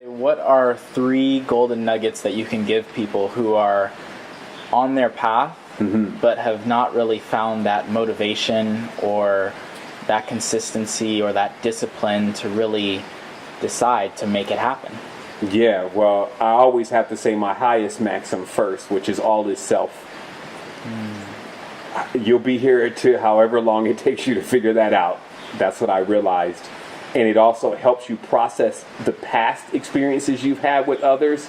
What are 3 golden nuggets that you can give people who are on their path but have not really found that motivation or that consistency or that discipline to really decide to make it happen? Yeah, well, I always have to say my highest maxim first, which is all is self. You'll be here to however long it takes you to figure that out. That's what I realized. And it also helps you process the past experiences you've had with others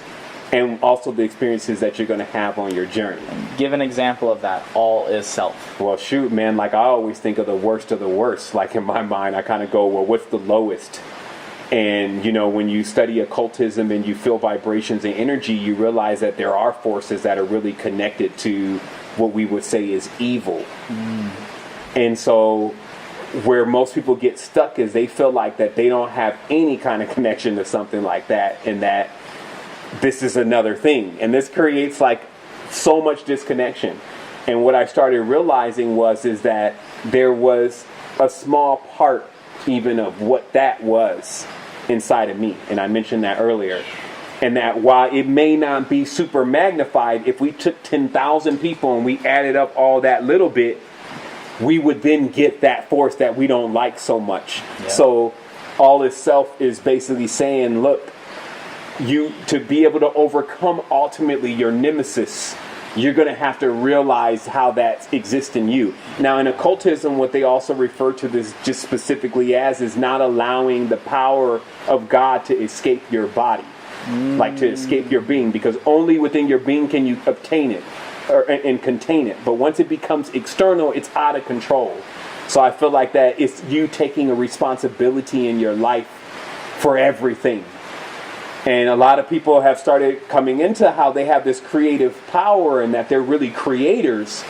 and also the experiences that you're going to have on your journey. Give an example of that. All is self. Well, shoot, man, like I always think of the worst of the worst. Like in my mind, I kind of go, well, what's the lowest? And, you know, when you study occultism and you feel vibrations and energy, you realize that there are forces that are really connected to what we would say is evil. And so where most people get stuck is they feel like that they don't have any kind of connection to something like that, and that this is another thing. And this creates like so much disconnection. And what I started realizing is that there was a small part even of what that was inside of me. And I mentioned that earlier. And that while it may not be super magnified, if we took 10,000 people and we added up all that little bit, we would then get that force that we don't like so much. Yeah. So all is self is basically saying, look, you to be able to overcome ultimately your nemesis, you're going to have to realize how that exists in you. Now, in occultism, what they also refer to this just specifically as is not allowing the power of God to escape your body, like to escape your being, because only within your being can you obtain it and contain it. But once it becomes external, it's out of control. So I feel like that it's you taking a responsibility in your life for everything. And a lot of people have started coming into how they have this creative power and that they're really creators.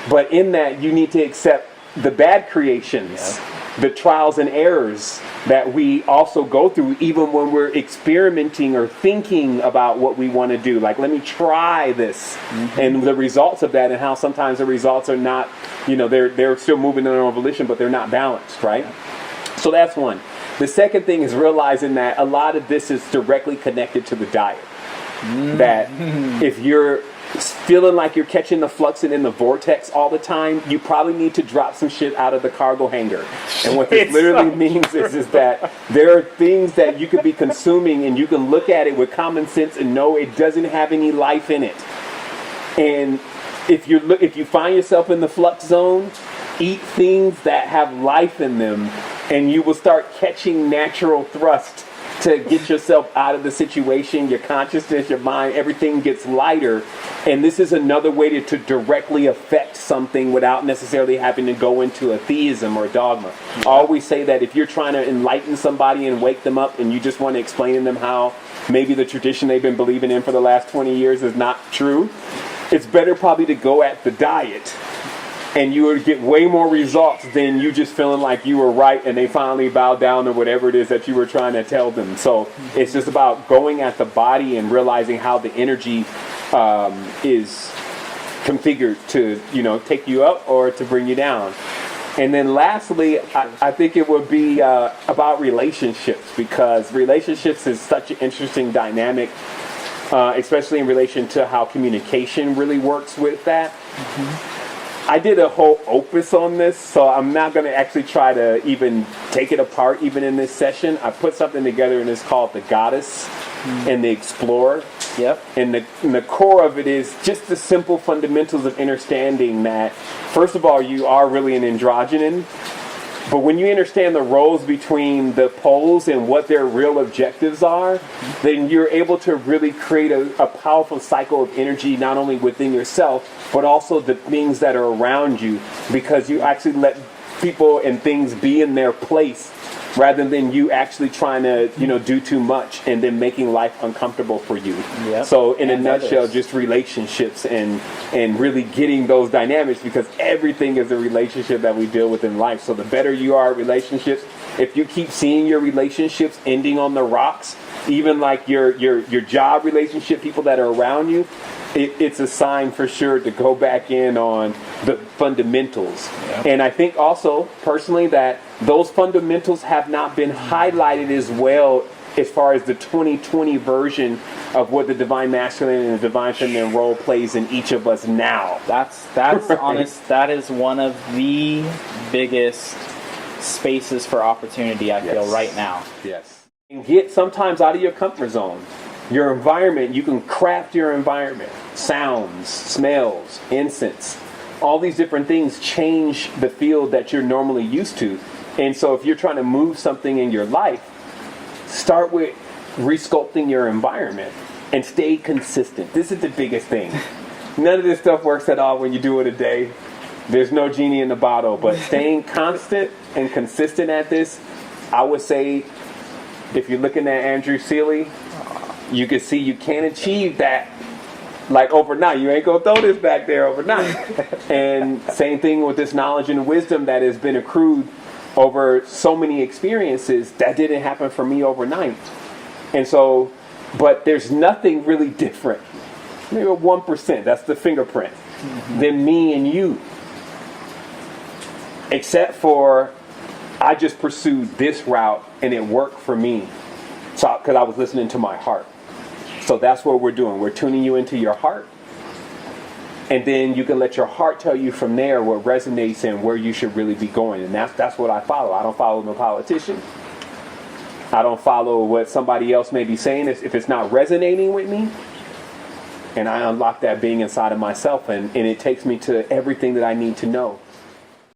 But in that, you need to accept the bad creations, the trials and errors that we also go through, even when we're experimenting or thinking about what we want to do. Like, let me try this. And the results of that, and how sometimes the results are not, you know, they're still moving in their own volition, but they're not balanced, right? So that's one. The second thing is realizing that a lot of this is directly connected to the diet. That if you're feeling like you're catching the flux and in the vortex all the time, you probably need to drop some shit out of the cargo hanger. And what this literally means is that there are things that you could be consuming and you can look at it with common sense and know it doesn't have any life in it. And if you find yourself in the flux zone, eat things that have life in them, and you will start catching natural thrust to get yourself out of the situation. Your consciousness, your mind, everything gets lighter. And this is another way to directly affect something without necessarily having to go into a theism or a dogma. I always say that if you're trying to enlighten somebody and wake them up and you just want to explain to them how maybe the tradition they've been believing in for the last 20 years is not true, it's better probably to go at the diet. And you would get way more results than you just feeling like you were right and they finally bowed down to whatever it is that you were trying to tell them. So it's just about going at the body and realizing how the energy is configured to, you know, take you up or to bring you down. And then lastly, I think it would be about relationships, because relationships is such an interesting dynamic, especially in relation to how communication really works with that. I did a whole opus on this, so I'm not going to actually try to even take it apart even in this session. I put something together and it's called The Goddess and the Explorer. Yep. And the core of it is just the simple fundamentals of understanding that, first of all, you are really an androgynon. But when you understand the roles between the poles and what their real objectives are, then you're able to really create a powerful cycle of energy, not only within yourself, but also the things that are around you, because you actually let people and things be in their place rather than you actually trying to, you know, do too much and then making life uncomfortable for you. Yep. So in a nutshell, just relationships and really getting those dynamics, because everything is a relationship that we deal with in life. So the better you are at relationships, if you keep seeing your relationships ending on the rocks, even like your job relationship, people that are around you, it's a sign for sure to go back in on the fundamentals. Yeah. And I think also, personally, that those fundamentals have not been highlighted as well as far as the 2020 version of what the divine masculine and the divine feminine role plays in each of us now. That's honest. That is one of the biggest spaces for opportunity I feel right now. Yes. And get sometimes out of your comfort zone. Your environment, you can craft your environment. Sounds, smells, incense, all these different things change the field that you're normally used to. And so if you're trying to move something in your life, start with resculpting your environment and stay consistent. This is the biggest thing. None of this stuff works at all when you do it a day. There's no genie in the bottle, but staying constant and consistent at this, I would say, if you're looking at Andrew Seeley, you can see you can't achieve that like overnight. You ain't gonna throw this back there overnight. And same thing with this knowledge and wisdom that has been accrued over so many experiences. That didn't happen for me overnight. And so, but there's nothing really different, maybe 1%, that's the fingerprint, than me and you. Except for I just pursued this route and it worked for me. So, because I was listening to my heart. So that's what we're doing. We're tuning you into your heart. And then you can let your heart tell you from there what resonates and where you should really be going. And that's what I follow. I don't follow no politician. I don't follow what somebody else may be saying. If it's not resonating with me, and I unlock that being inside of myself, and it takes me to everything that I need to know.